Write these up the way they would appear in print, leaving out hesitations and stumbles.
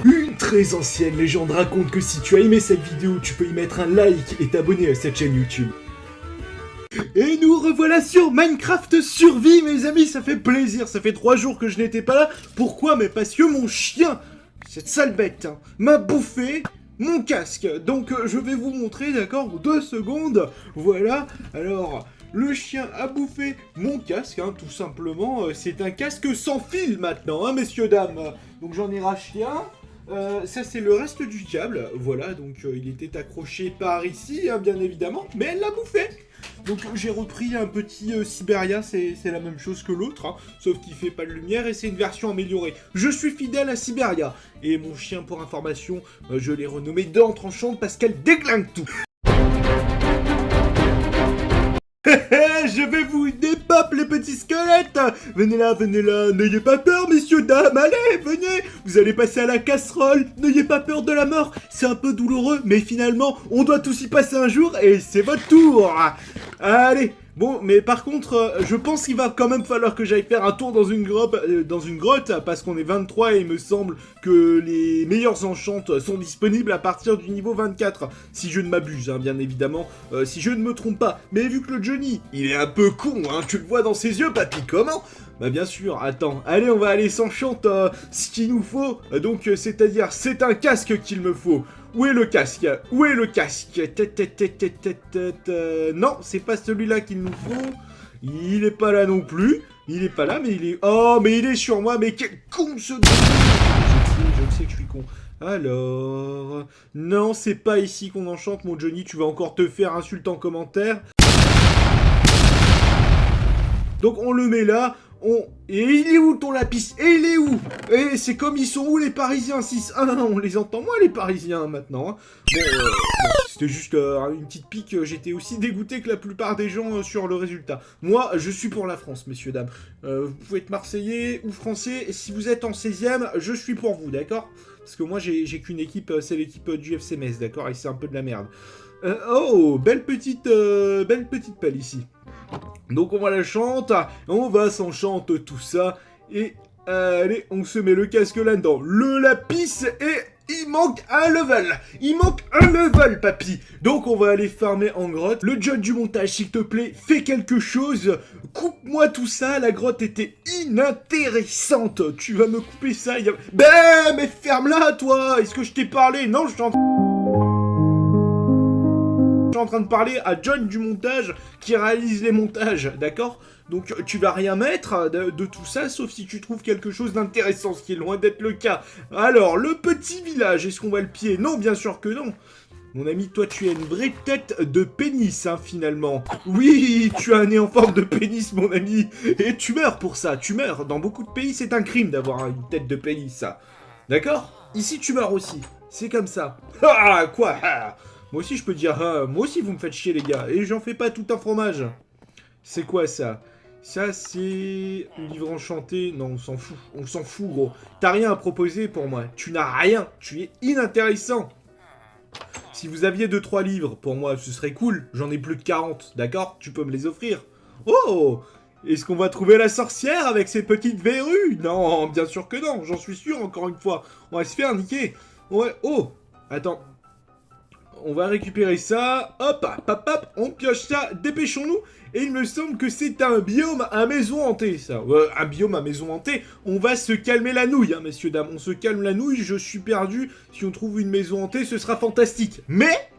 Une très ancienne légende raconte que si tu as aimé cette vidéo, tu peux y mettre un like et t'abonner à cette chaîne YouTube. Et nous revoilà sur Minecraft Survie, mes amis, ça fait plaisir, ça fait 3 jours que je n'étais pas là. Pourquoi? Mais parce que mon chien, cette sale bête, m'a bouffé mon casque. Donc je vais vous montrer, d'accord, 2 secondes, voilà. Alors, le chien a bouffé mon casque, tout simplement. C'est un casque sans fil maintenant, messieurs, dames. Donc j'en ai racheté un. Ça c'est le reste du câble, voilà, donc il était accroché par ici, bien évidemment, mais elle l'a bouffé. Donc j'ai repris un petit Siberia, c'est la même chose que l'autre, sauf qu'il fait pas de lumière et c'est une version améliorée. Je suis fidèle à Siberia, et mon chien, pour information, je l'ai renommé Dents Tranchantes parce qu'elle déglingue tout. Je vais vous dépop les petits squelettes. Venez là, n'ayez pas peur, messieurs, dames, allez, venez. Vous allez passer à la casserole, n'ayez pas peur de la mort. C'est un peu douloureux, mais finalement, on doit tous y passer un jour et c'est votre tour. Allez. Bon, mais par contre, je pense qu'il va quand même falloir que j'aille faire un tour dans une grotte, parce qu'on est 23 et il me semble que les meilleures enchantes sont disponibles à partir du niveau 24, si je ne m'abuse, bien évidemment, si je ne me trompe pas. Mais vu que le Johnny, il est un peu con, tu le vois dans ses yeux, papy, comment? Bah bien sûr, attends, allez, on va aller s'enchante ce qu'il nous faut, donc c'est-à-dire, c'est un casque qu'il me faut. Où est le casque? Où est le casque? Non, c'est pas celui-là qu'il nous faut. Il est pas là non plus. Il est pas là, mais il est... Oh, mais il est sur moi, mais quel con ce... Je sais que je suis con. Alors... Non, c'est pas ici qu'on enchante, mon Johnny. Tu vas encore te faire insulter en commentaire. Donc on le met là. Et il est où ton lapis? Et il est où? Et c'est comme ils sont où les Parisiens 6-1? On les entend moins les Parisiens maintenant. Bon, c'était juste une petite pique. J'étais aussi dégoûté que la plupart des gens sur le résultat. Moi, je suis pour la France, messieurs, dames. Vous pouvez être Marseillais ou Français. Et si vous êtes en 16e, je suis pour vous, d'accord? Parce que moi, j'ai qu'une équipe, c'est l'équipe du FC Metz, d'accord? Et c'est un peu de la merde. Oh, belle petite pelle ici. Donc on va la chanter, on va s'enchante tout ça, et allez, on se met le casque là-dedans, le lapis, et il manque un level, papy. Donc on va aller farmer en grotte. Le John du montage, s'il te plaît, fais quelque chose, coupe-moi tout ça, la grotte était inintéressante, tu vas me couper ça, Ben, mais ferme-la, toi, est-ce que je t'ai parlé? Non, je t'en... Je suis en train de parler à John du montage qui réalise les montages, d'accord? Donc tu vas rien mettre de tout ça, sauf si tu trouves quelque chose d'intéressant, ce qui est loin d'être le cas. Alors, le petit village, est-ce qu'on va le piller? Non, bien sûr que non. Mon ami, toi, tu as une vraie tête de pénis, finalement. Oui, tu as un nez en forme de pénis, mon ami. Et tu meurs pour ça, tu meurs. Dans beaucoup de pays, c'est un crime d'avoir une tête de pénis, ça. D'accord? Ici, tu meurs aussi. C'est comme ça. Ah, quoi? Moi aussi, je peux dire, moi aussi, vous me faites chier, les gars. Et j'en fais pas tout un fromage. C'est quoi, ça? Ça, c'est... livre enchanté. Non, on s'en fout. On s'en fout, gros. T'as rien à proposer pour moi. Tu n'as rien. Tu es inintéressant. Si vous aviez 2-3 livres, pour moi, ce serait cool. J'en ai plus de 40, d'accord? Tu peux me les offrir. Oh! Est-ce qu'on va trouver la sorcière avec ses petites verrues? Non, bien sûr que non. J'en suis sûr, encore une fois. On va se faire niquer. Ouais, oh! Attends. On va récupérer ça, hop, on pioche ça, dépêchons-nous. Et il me semble que c'est un biome à maison hantée, ça. Un biome à maison hantée, on va se calmer la nouille, messieurs, dames. On se calme la nouille, je suis perdu. Si on trouve une maison hantée, ce sera fantastique. Mais,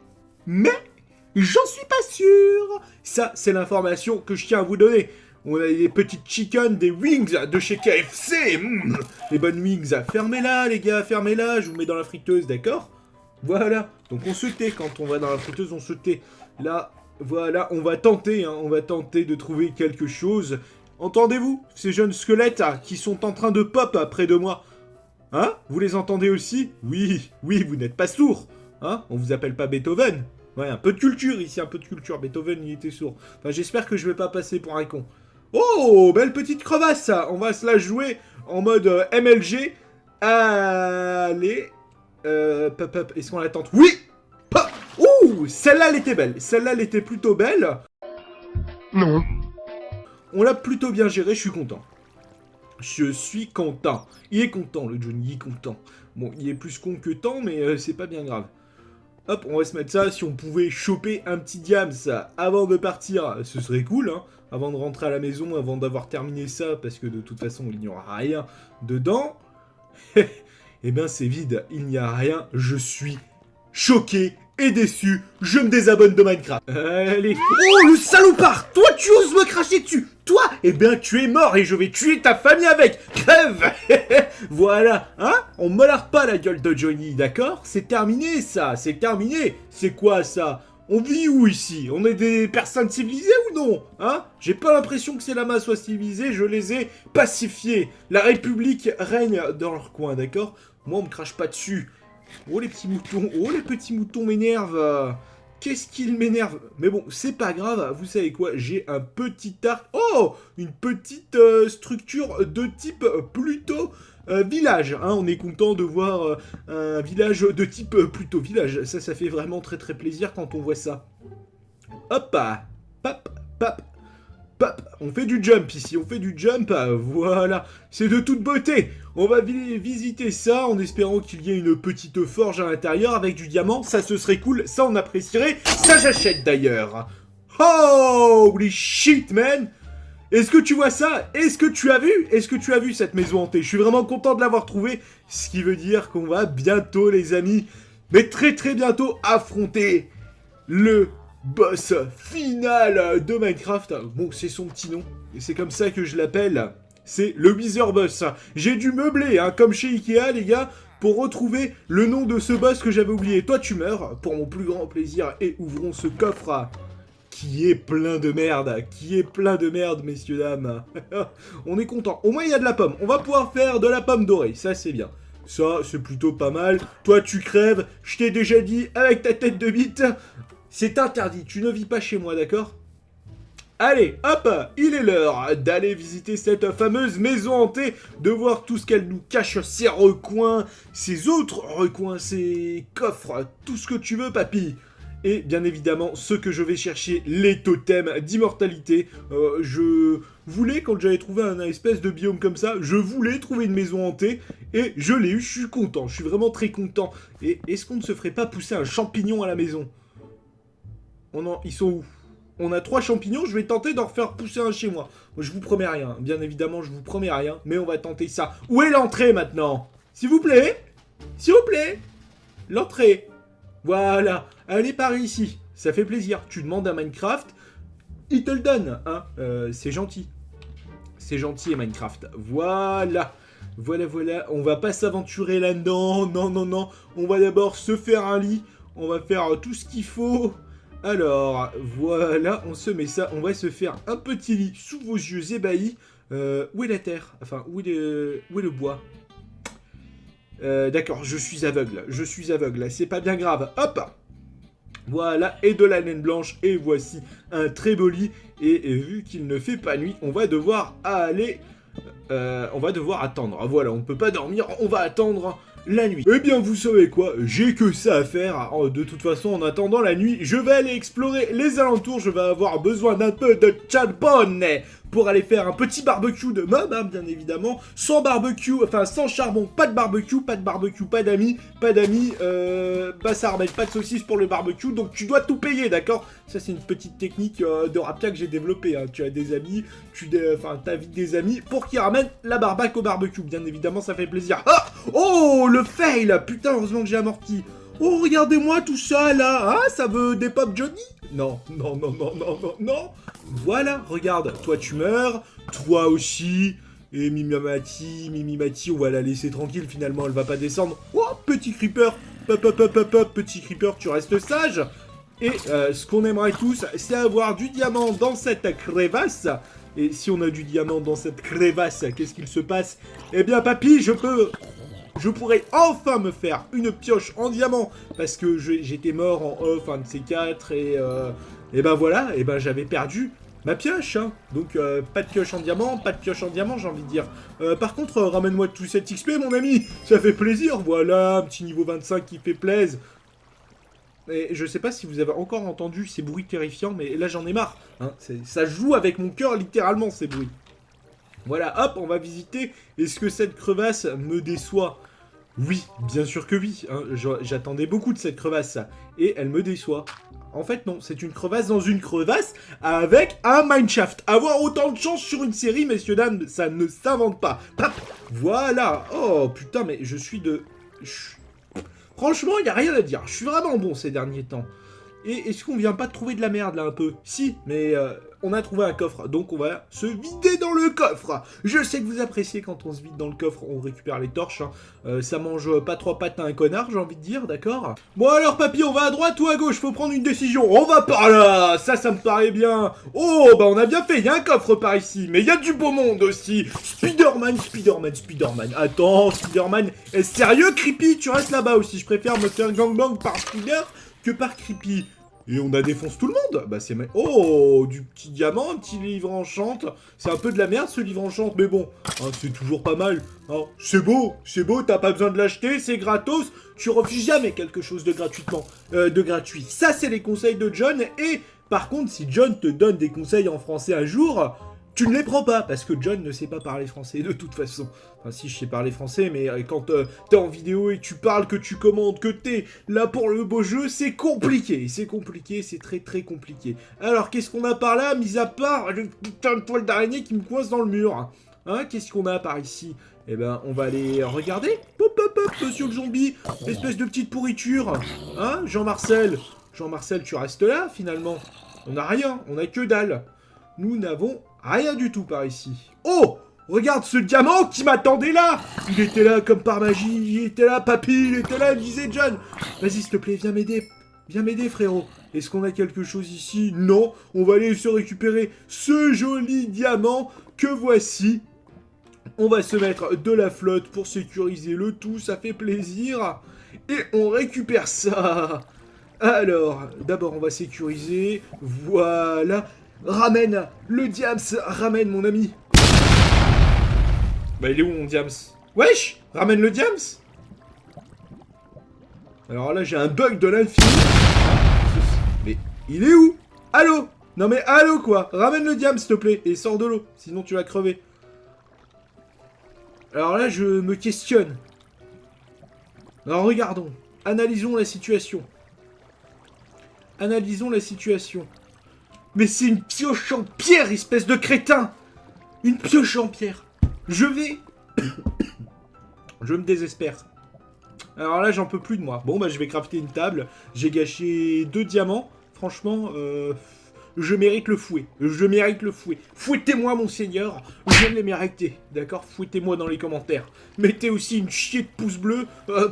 j'en suis pas sûr. Ça, c'est l'information que je tiens à vous donner. On a des petites chicken, des wings de chez KFC. Les bonnes wings. Fermez-la, les gars, fermez-la. Je vous mets dans la friteuse, d'accord? Voilà, donc on se tait, quand on va dans la friteuse, on se tait. Là, voilà, on va tenter de trouver quelque chose. Entendez-vous, ces jeunes squelettes qui sont en train de pop près de moi? Vous les entendez aussi? Oui, vous n'êtes pas sourds. On vous appelle pas Beethoven. Ouais, un peu de culture ici, un peu de culture. Beethoven, il était sourd. Enfin, j'espère que je vais pas passer pour un con. Oh, belle petite crevasse, ça. On va se la jouer en mode MLG. Allez... est-ce qu'on la tente? Oui! Ouh! Celle-là, elle était belle. Celle-là, elle était plutôt belle. Non. On l'a plutôt bien géré, je suis content. Je suis content. Il est content, le Johnny, il est content. Bon, il est plus con que tant, mais c'est pas bien grave. Hop, on va se mettre ça. Si on pouvait choper un petit diams avant de partir, ce serait cool, hein. Avant de rentrer à la maison, avant d'avoir terminé ça, parce que de toute façon, il n'y aura rien dedans. Eh bien, c'est vide, il n'y a rien. Je suis choqué et déçu. Je me désabonne de Minecraft. Allez. Oh, le salopard! Toi, tu oses me cracher dessus! Toi, eh bien, tu es mort et je vais tuer ta famille avec! Crève! Voilà, hein? On me larde pas la gueule de Johnny, d'accord? C'est terminé, ça, c'est terminé. C'est quoi, ça? On vit où, ici? On est des personnes civilisées ou non? Hein? J'ai pas l'impression que ces lamas soient civilisés, je les ai pacifiés. La République règne dans leur coin, d'accord? Moi, on me crache pas dessus. Oh, les petits moutons. Oh, les petits moutons m'énervent. Qu'est-ce qu'ils m'énervent? Mais bon, c'est pas grave. Vous savez quoi? J'ai un petit arc. Oh! Une petite structure de type plutôt village. Hein. On est content de voir un village de type plutôt village. Ça fait vraiment très très plaisir quand on voit ça. Hop! Pop, pop. Pop, on fait du jump ici, on fait du jump, voilà, c'est de toute beauté. On va visiter ça en espérant qu'il y ait une petite forge à l'intérieur avec du diamant, ça ce serait cool, ça on apprécierait, ça j'achète d'ailleurs. Holy shit man! Est-ce que tu vois ça? Est-ce que tu as vu? Est-ce que tu as vu cette maison hantée? Je suis vraiment content de l'avoir trouvée, ce qui veut dire qu'on va bientôt les amis, mais très très bientôt affronter le boss final de Minecraft. Bon, c'est son petit nom, et c'est comme ça que je l'appelle. C'est le Wither Boss. J'ai dû meubler, hein, comme chez Ikea, les gars, pour retrouver le nom de ce boss que j'avais oublié. Toi, tu meurs, pour mon plus grand plaisir, et ouvrons ce coffre qui est plein de merde, messieurs, dames. On est content. Au moins, il y a de la pomme. On va pouvoir faire de la pomme dorée, ça, c'est bien. Ça, c'est plutôt pas mal. Toi, tu crèves, je t'ai déjà dit, avec ta tête de bite. C'est interdit, tu ne vis pas chez moi, d'accord? Allez, hop, il est l'heure d'aller visiter cette fameuse maison hantée, de voir tout ce qu'elle nous cache, ses recoins, ses autres recoins, ses coffres, tout ce que tu veux, papy. Et bien évidemment, ce que je vais chercher, les totems d'immortalité. Je voulais, quand j'avais trouvé un espèce de biome comme ça, je voulais trouver une maison hantée, et je l'ai eu, je suis content, je suis vraiment très content. Et est-ce qu'on ne se ferait pas pousser un champignon à la maison? Ils sont où? On a 3 champignons, je vais tenter d'en refaire pousser un chez moi. Je vous promets rien, bien évidemment, je vous promets rien, mais on va tenter ça. Où est l'entrée maintenant? S'il vous plaît? S'il vous plaît? L'entrée. Voilà, allez par ici, ça fait plaisir. Tu demandes à Minecraft, il te le donne, hein. C'est gentil. C'est gentil, Minecraft. Voilà. Voilà, on va pas s'aventurer là-dedans, non. On va d'abord se faire un lit, on va faire tout ce qu'il faut. Alors, voilà, on se met ça, on va se faire un petit lit sous vos yeux ébahis. Où est la terre? Enfin, où est le bois? D'accord, je suis aveugle, c'est pas bien grave. Hop! Voilà, et de la laine blanche, et voici un très beau lit. Et vu qu'il ne fait pas nuit, on va devoir aller... on va devoir attendre. Voilà, on ne peut pas dormir, on va attendre... la nuit. Eh bien, vous savez quoi? J'ai que ça à faire. De toute façon, en attendant la nuit, je vais aller explorer les alentours. Je vais avoir besoin d'un peu de charbon pour aller faire un petit barbecue de mob, hein, bien évidemment. Sans barbecue, enfin sans charbon, pas de barbecue, pas d'amis, bah ça ramène pas de saucisses pour le barbecue, donc tu dois tout payer, d'accord? Ça c'est une petite technique de Rapia que j'ai développée, hein. Tu as des amis, t'invites des amis pour qu'ils ramènent la barbaque au barbecue, bien évidemment ça fait plaisir. Ah, oh, le fail! Putain, heureusement que j'ai amorti. Oh, regardez-moi tout ça, là. Ah, ça veut des pop Johnny? Non. Voilà, regarde. Toi, tu meurs. Toi aussi. Et Mimimati, on va la laisser tranquille, finalement. Elle va pas descendre. Oh, petit creeper. Pop, petit creeper, tu restes sage. Et ce qu'on aimerait tous, c'est avoir du diamant dans cette crevasse. Et si on a du diamant dans cette crevasse, qu'est-ce qu'il se passe? Eh bien, papy, je pourrais enfin me faire une pioche en diamant, parce que j'étais mort en off, un de ces 4, et ben voilà, et ben j'avais perdu ma pioche, hein. Donc pas de pioche en diamant, j'ai envie de dire. Par contre, ramène-moi tout cet XP, mon ami, ça fait plaisir, voilà, un petit niveau 25 qui fait plaisir. Et je sais pas si vous avez encore entendu ces bruits terrifiants, mais là j'en ai marre, hein. Ça joue avec mon cœur littéralement, ces bruits. Voilà, hop, on va visiter. Est-ce que cette crevasse me déçoit? Oui, bien sûr que oui. Hein, j'attendais beaucoup de cette crevasse, et elle me déçoit. En fait, non, c'est une crevasse dans une crevasse avec un mineshaft. Avoir autant de chance sur une série, messieurs, dames, ça ne s'invente pas. Pap, voilà. Oh, putain, mais je suis de... Franchement, il n'y a rien à dire. Je suis vraiment bon ces derniers temps. Et est-ce qu'on vient pas de trouver de la merde, là, un peu? Si, mais on a trouvé un coffre, donc on va se vider dans le coffre. Je sais que vous appréciez quand on se vide dans le coffre, on récupère les torches. Hein. Ça mange pas trois pattes à un connard, j'ai envie de dire, d'accord? Bon alors, papy, on va à droite ou à gauche? Faut prendre une décision. On va par là. Ça me paraît bien. Oh, bah on a bien fait, il y a un coffre par ici. Mais il y a du beau monde aussi. Spider-Man. Attends, Spider-Man. Sérieux, Creepy? Tu restes là-bas aussi. Je préfère me faire gangbang par Spider que par Creepy. Et on a défonce tout le monde. Bah c'est... Oh, du petit diamant, un petit livre enchante. C'est un peu de la merde ce livre enchante, mais bon, hein, c'est toujours pas mal. Hein. C'est beau, t'as pas besoin de l'acheter, c'est gratos. Tu refuses jamais quelque chose de gratuit. Ça, c'est les conseils de John. Et par contre, si John te donne des conseils en français un jour... Tu ne les prends pas, parce que John ne sait pas parler français de toute façon. Enfin si, je sais parler français, mais quand t'es en vidéo et que tu parles, que tu commandes, que t'es là pour le beau jeu, c'est compliqué, c'est très très compliqué. Alors qu'est-ce qu'on a par là, mis à part le putain de poil d'araignée qui me coince dans le mur? Hein, qu'est-ce qu'on a par ici? Eh ben, on va aller regarder. Hop, hop, hop, monsieur le zombie, espèce de petite pourriture. Hein, Jean-Marcel, tu restes là, finalement. On n'a rien, on a que dalle. Nous n'avons rien du tout par ici. Oh! Regarde ce diamant qui m'attendait là! Il était là comme par magie, il était là, papy, il était là, il me disait John. Vas-y, s'il te plaît, viens m'aider, frérot. Est-ce qu'on a quelque chose ici? Non, on va aller se récupérer ce joli diamant que voici. On va se mettre de la flotte pour sécuriser le tout, ça fait plaisir. Et on récupère ça. Alors, d'abord on va sécuriser, voilà. Ramène le diams, ramène mon ami. Bah il est où mon diams? Wesh, ramène le diams. Alors là j'ai un bug de l'infini. Mais il est où? Allô? Non mais allô quoi? Ramène le diams s'il te plaît et sors de l'eau, sinon tu vas crever. Alors là je me questionne. Alors regardons, analysons la situation. Mais c'est une pioche en pierre, espèce de crétin! Une pioche en pierre. Je me désespère. Alors là, j'en peux plus de moi. Bon, bah, je vais crafter une table. J'ai gâché 2 diamants. Franchement, je mérite le fouet. Fouettez-moi, mon seigneur. Je l'ai mérité. D'accord? Fouettez-moi dans les commentaires. Mettez aussi une chier de pouce bleu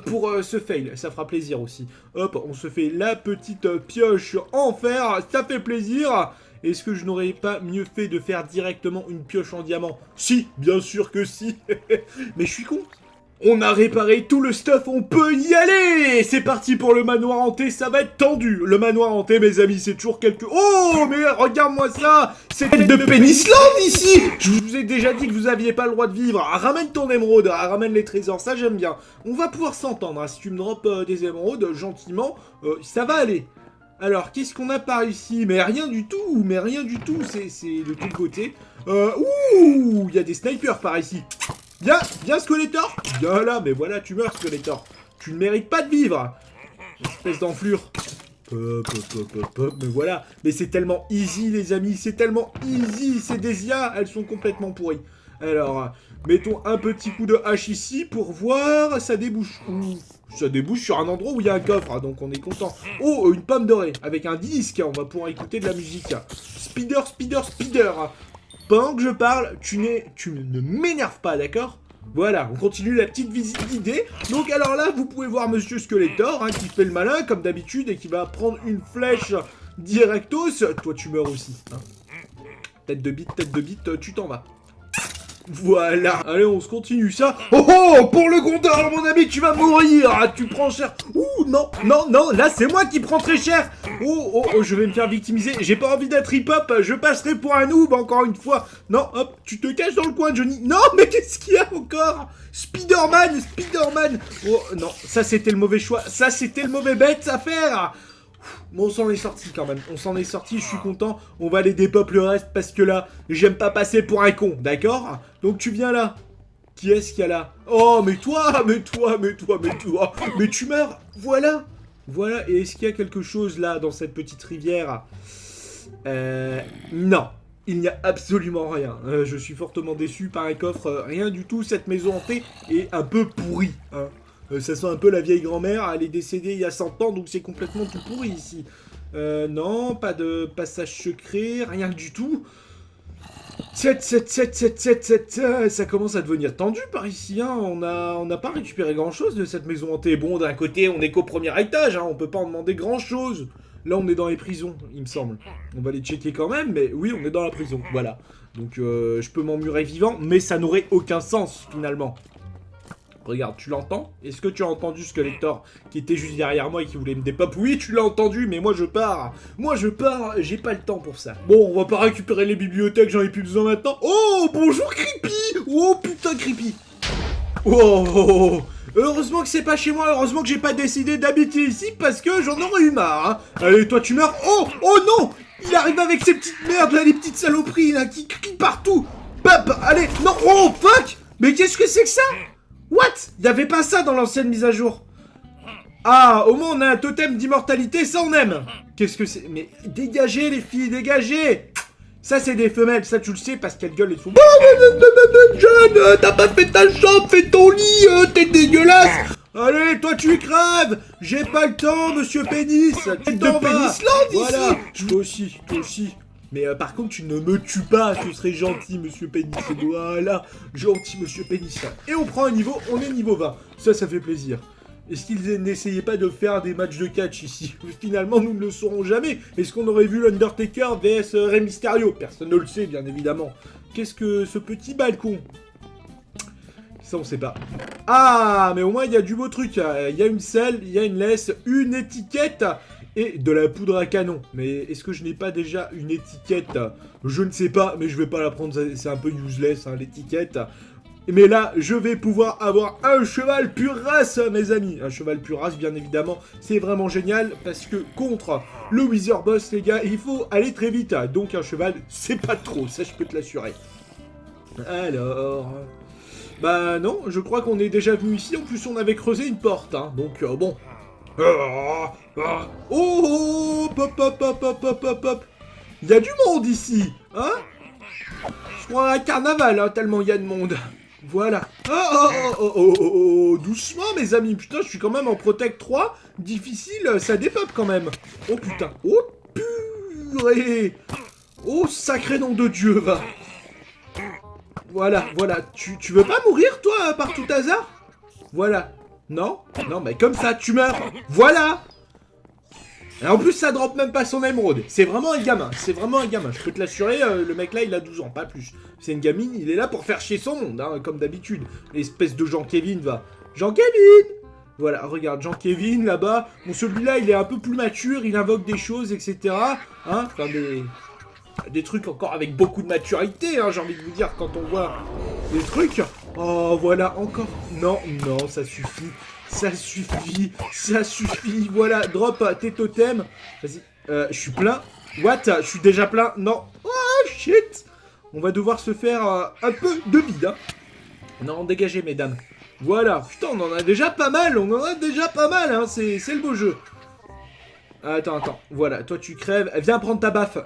pour ce fail. Ça fera plaisir aussi. Hop, on se fait la petite pioche en fer. Ça fait plaisir. Est-ce que je n'aurais pas mieux fait de faire directement une pioche en diamant? Si, bien sûr que si. Mais je suis con. On a réparé tout le stuff, on peut y aller. C'est parti pour le manoir hanté, ça va être tendu. Le manoir hanté, mes amis, c'est toujours quelque... Oh, mais regarde-moi ça. C'est de Pénisland ici. Je vous ai déjà dit que vous aviez pas le droit de vivre. Ramène ton émeraude, ramène les trésors, ça j'aime bien. On va pouvoir s'entendre, si tu me droppes des émeraudes, gentiment, ça va aller. Alors, qu'est-ce qu'on a par ici? Mais rien du tout, c'est de tout côté. Ouh, il y a des snipers par ici. Viens, Skeletor. Viens là, mais voilà, tu meurs, Skeletor. Tu ne mérites pas de vivre. Espèce d'enflure. Mais voilà. Mais c'est tellement easy, les amis. C'est tellement easy. Ces Desia, elles sont complètement pourries. Alors, mettons un petit coup de hache ici pour voir. Ça débouche où? Ça débouche sur un endroit où il y a un coffre, donc on est content. Oh, une pomme dorée avec un disque. On va pouvoir écouter de la musique. Speeder. Pendant que je parle, tu ne m'énerves pas, d'accord? Voilà, on continue la petite visite guidée. Donc alors là, vous pouvez voir Monsieur Skeletor, qui fait le malin, comme d'habitude, et qui va prendre une flèche directos. Toi, tu meurs aussi. Hein. Tête de bite, tu t'en vas. Voilà, allez, on se continue ça. Oh, pour le Gondor, mon ami, tu vas mourir. Tu prends cher. Ouh, non, là, c'est moi qui prends très cher. Oh, je vais me faire victimiser. J'ai pas envie d'être hip-hop, je passerai pour un noob, encore une fois. Non, hop, tu te caches dans le coin, Johnny. Non, mais qu'est-ce qu'il y a encore? Spider-Man. Oh, non, ça, c'était le mauvais choix. Ça, c'était le mauvais bête à faire. Bon, on s'en est sorti quand même, je suis content. On va aller dépop le reste parce que là, j'aime pas passer pour un con, d'accord? Donc tu viens là. Qui est-ce qu'il y a là? Oh, mais toi, mais toi, mais toi, mais toi. Mais tu meurs. Voilà. Voilà. Et est-ce qu'il y a quelque chose là dans cette petite rivière? Non. Il n'y a absolument rien. Je suis fortement déçu par un coffre. Rien du tout. Cette maison hantée est un peu pourrie. Hein. Ça sent un peu la vieille grand-mère. Elle est décédée il y a 100 ans, donc c'est complètement tout pourri ici. Non, pas de passage secret. Rien du tout. 7, 7, 7, 7, 7, 7, ça commence à devenir tendu par ici, hein. On n'a pas récupéré grand-chose de cette maison hantée. Bon, d'un côté, on est qu'au premier étage, hein. On peut pas en demander grand-chose. Là, on est dans les prisons, il me semble. On va les checker quand même, mais oui, on est dans la prison, voilà. Donc, je peux m'emmurer vivant, mais ça n'aurait aucun sens, finalement. Regarde, tu l'entends? Est-ce que tu as entendu Skeletor qui était juste derrière moi et qui voulait me dépop? Oui, tu l'as entendu, mais moi je pars. Moi je pars, j'ai pas le temps pour ça. Bon, on va pas récupérer les bibliothèques, j'en ai plus besoin maintenant. Oh, bonjour Creepy! Oh putain Creepy! Oh, heureusement que c'est pas chez moi, heureusement que j'ai pas décidé d'habiter ici parce que j'en aurais eu marre. Hein. Allez, toi tu meurs. Oh, oh non! Il arrive avec ces petites merdes là, les petites saloperies là, qui crient partout. Bap, allez, non, oh fuck! Mais qu'est-ce que c'est que ça? What? Il y avait pas ça dans l'ancienne mise à jour. Ah, au moins on a un totem d'immortalité, ça on aime. Qu'est-ce que c'est? Mais dégagez les filles, dégagez. Ça c'est des femelles, ça tu le sais parce qu'elles gueulent et tout. Jeune, t'as pas fait ta chambre, fais ton lit, t'es dégueulasse. Allez, toi tu crèves. J'ai pas le temps, monsieur Pénis. Tu t'en vas. Voilà, toi aussi. Mais par contre, tu ne me tues pas, tu serais gentil, monsieur Pénis. Voilà, gentil, monsieur Pénis. Et on prend un niveau, on est niveau 20. Ça fait plaisir. Est-ce qu'ils n'essayaient pas de faire des matchs de catch ici? Finalement, nous ne le saurons jamais. Est-ce qu'on aurait vu l'Undertaker vs Rey Mysterio? Personne ne le sait, bien évidemment. Qu'est-ce que ce petit balcon? Ça, on sait pas. Ah, mais au moins, il y a du beau truc. Il y a une selle, il y a une laisse, une étiquette... et de la poudre à canon. Mais est-ce que je n'ai pas déjà une étiquette? Je ne sais pas, mais je vais pas la prendre, c'est un peu useless, hein, l'étiquette. Mais là, je vais pouvoir avoir un cheval pure race, mes amis. Un cheval pure race, bien évidemment. C'est vraiment génial, parce que contre le Wither Boss, les gars, il faut aller très vite. Donc un cheval, c'est pas trop, ça je peux te l'assurer. Alors... bah non, je crois qu'on est déjà venu ici. En plus, on avait creusé une porte, hein. Donc bon... oh, pop, pop, pop, pop, pop, pop, pop. Il y a du monde ici, hein? Je crois à un carnaval, hein, tellement il y a de monde. Voilà. Oh, doucement, mes amis. Putain, je suis quand même en Protect 3. Difficile, ça dépop quand même. Oh, putain. Oh, purée. Oh, sacré nom de Dieu, va. Voilà. Tu veux pas mourir, toi, par tout hasard? Voilà. Non, mais comme ça, tu meurs. Voilà. Et en plus, ça drop même pas son émeraude. C'est vraiment un gamin. Je peux te l'assurer, le mec là, il a 12 ans, pas plus. C'est une gamine, il est là pour faire chier son monde, hein, comme d'habitude. L'espèce de Jean-Kevin, va. Jean-Kevin. Voilà, regarde, Jean-Kevin, là-bas. Bon, celui-là, il est un peu plus mature, il invoque des choses, etc. Hein, enfin, des trucs encore avec beaucoup de maturité, hein, j'ai envie de vous dire, quand on voit des trucs. Oh, voilà, encore. Non, ça suffit. Ça suffit. Voilà, drop tes totems. Vas-y. Je suis plein. What? Je suis déjà plein. Non. Oh, shit. On va devoir se faire un peu de vide. Hein. Non, dégagez, mesdames. Voilà. Putain, on en a déjà pas mal. Hein. C'est le beau jeu. Attends. Voilà, toi, tu crèves. Viens prendre ta baffe.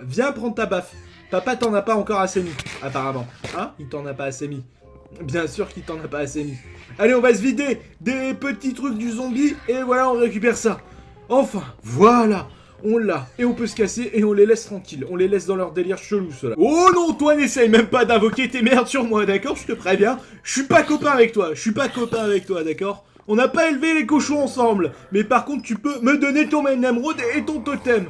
Papa t'en a pas encore assez mis, apparemment. Hein? Il t'en a pas assez mis. Bien sûr qu'il t'en a pas assez mis. Allez, on va se vider des petits trucs du zombie. Et voilà, on récupère ça. Enfin, voilà. On l'a. Et on peut se casser et on les laisse tranquilles. On les laisse dans leur délire chelou, ceux-là. Oh non, toi, n'essaye même pas d'invoquer tes merdes sur moi, d'accord? Je te préviens. Je suis pas copain avec toi. D'accord? On n'a pas élevé les cochons ensemble. Mais par contre, tu peux me donner ton main émeraude et ton totem.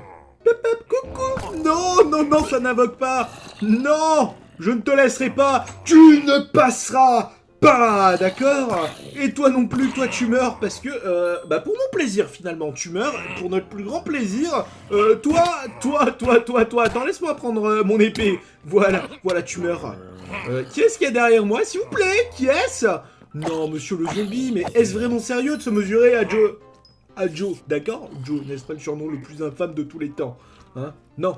Coucou. Non, ça n'invoque pas. Non. Je ne te laisserai pas. Tu ne passeras pas, d'accord? Et toi non plus, toi tu meurs parce que, pour mon plaisir finalement, tu meurs pour notre plus grand plaisir. Toi, attends, laisse-moi prendre mon épée. Voilà, tu meurs. Qui est-ce qu'il y a derrière moi, s'il vous plaît? Qui est-ce? Non, monsieur le zombie, mais est-ce vraiment sérieux de se mesurer à Joe? À Joe, d'accord? Joe, n'est-ce pas le surnom le plus infâme de tous les temps? Hein? Non.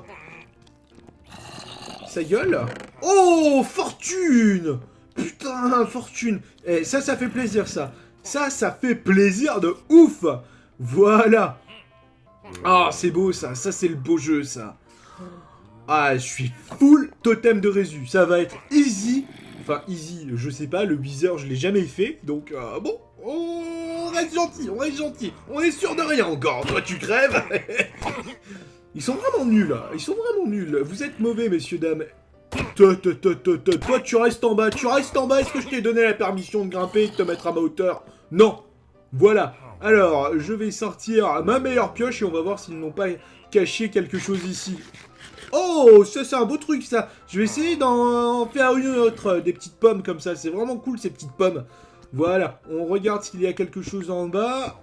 Sa gueule. Oh, fortune. Putain, fortune. Eh, ça fait plaisir, ça. Ça fait plaisir de ouf. Voilà. Ah, c'est beau, ça. Ça, c'est le beau jeu, ça. Ah, je suis full totem de résu. Ça va être easy. Enfin, easy, je sais pas. Le Wither, je l'ai jamais fait. Donc, bon. On reste gentil, on reste gentil. On est sûr de rien encore. Toi, tu crèves. Ils sont vraiment nuls, là. Ils sont vraiment nuls. Vous êtes mauvais, messieurs, dames. Toi, tu restes en bas. Tu restes en bas. Est-ce que je t'ai donné la permission de grimper et de te mettre à ma hauteur? Non. Voilà. Alors, je vais sortir ma meilleure pioche et on va voir s'ils n'ont pas caché quelque chose ici. Oh, ça c'est un beau truc, ça. Je vais essayer d'en faire une autre. Des petites pommes comme ça. C'est vraiment cool, ces petites pommes. Voilà. On regarde s'il y a quelque chose en bas.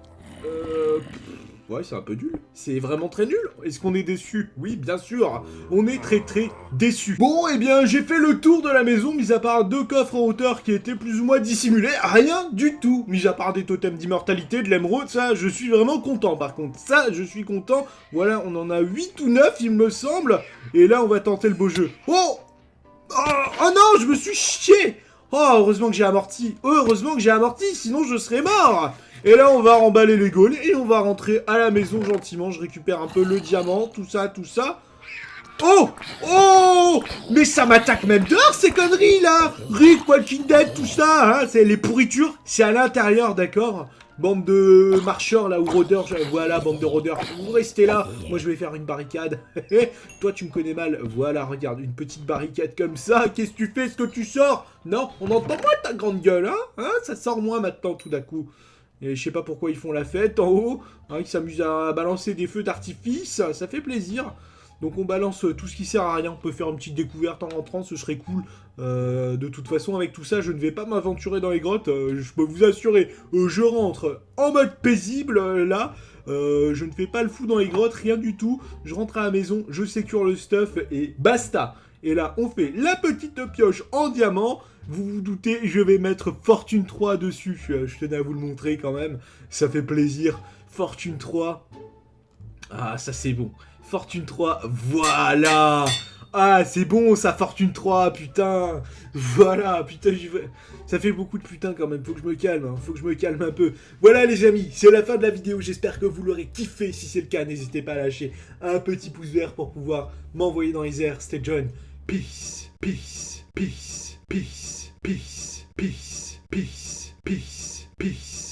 Ouais, c'est un peu nul. C'est vraiment très nul. Est-ce qu'on est déçu? Oui, bien sûr. On est très déçu. Bon, eh bien, j'ai fait le tour de la maison, mis à part 2 coffres en hauteur qui étaient plus ou moins dissimulés. Rien du tout. Mis à part des totems d'immortalité, de l'émeraude, ça, je suis vraiment content. Par contre, ça, je suis content. Voilà, on en a 8 ou 9, il me semble. Et là, on va tenter le beau jeu. Oh, oh non, je me suis chié. Oh, heureusement que j'ai amorti. Heureusement que j'ai amorti, sinon je serais mort. Et là, on va remballer les gaules et on va rentrer à la maison gentiment. Je récupère un peu le diamant, tout ça, tout ça. Oh! Oh! Mais ça m'attaque même dehors, ces conneries, là! Rick, Walking Dead, tout ça, hein, c'est les pourritures. C'est à l'intérieur, d'accord? Bande de marcheurs, là, ou rôdeurs, voilà, bande de rôdeurs. Vous restez là, moi je vais faire une barricade. Toi, tu me connais mal. Voilà, regarde, une petite barricade comme ça. Qu'est-ce que tu fais? Est-ce que tu sors? Non, on entend moins ta grande gueule, hein? Ça sort moins maintenant, tout d'un coup. Et je sais pas pourquoi ils font la fête en haut, hein, ils s'amusent à balancer des feux d'artifice, ça fait plaisir. Donc on balance tout ce qui sert à rien, on peut faire une petite découverte en rentrant, ce serait cool. De toute façon, avec tout ça, je ne vais pas m'aventurer dans les grottes, je peux vous assurer, je rentre en mode paisible, là. Je ne fais pas le fou dans les grottes, rien du tout. Je rentre à la maison, je sécure le stuff et basta. Et là, on fait la petite pioche en diamant. Vous vous doutez, je vais mettre Fortune 3 dessus. Je tenais à vous le montrer quand même. Ça fait plaisir. Fortune 3. Ah, ça c'est bon. Fortune 3, voilà. Ah, c'est bon ça, Fortune 3, putain. Voilà, putain, ça fait beaucoup de putain quand même. Faut que je me calme, hein. Faut que je me calme un peu. Voilà les amis, c'est la fin de la vidéo. J'espère que vous l'aurez kiffé. Si c'est le cas, n'hésitez pas à lâcher un petit pouce vert pour pouvoir m'envoyer dans les airs. C'était John. Peace, peace, peace, peace. Peace, peace, peace, peace, peace.